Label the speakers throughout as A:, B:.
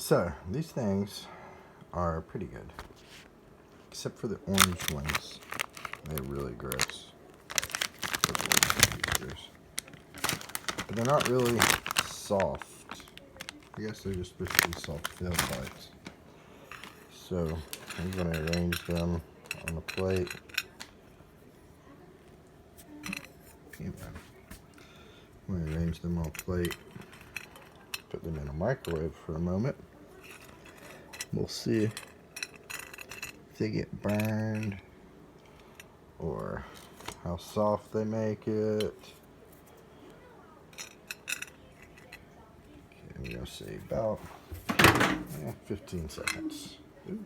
A: So, these things are pretty good. Except for the orange ones. They're really gross. But they're not really soft. I guess they're just supposed to be soft fill bites. So, I'm going to arrange them on the plate. I'm going to arrange them on a plate. Put them in a microwave for a moment. We'll see if they get burned or how soft they make it. Okay, I'm going to say about 15 seconds. Ooh.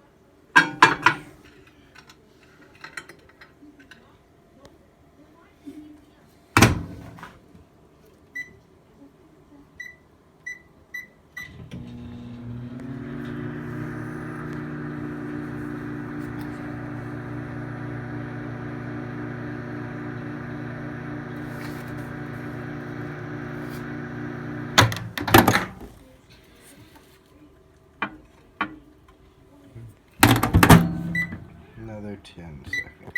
A: Another 10 seconds.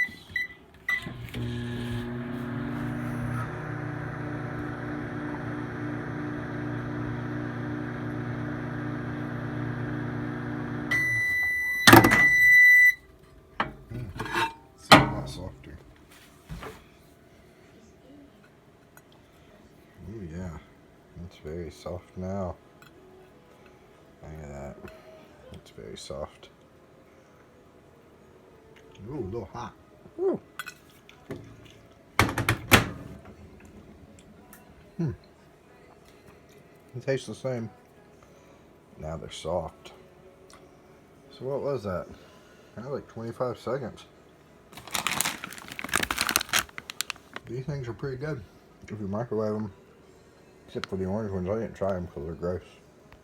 A: It's a lot softer. Oh yeah, it's very soft now. Look at that. It's very soft. Ooh, a little hot. Ooh. It tastes the same. Now they're soft. So what was that? Like 25 seconds. These things are pretty good if you microwave them. Except for the orange ones. I didn't try them because they're gross.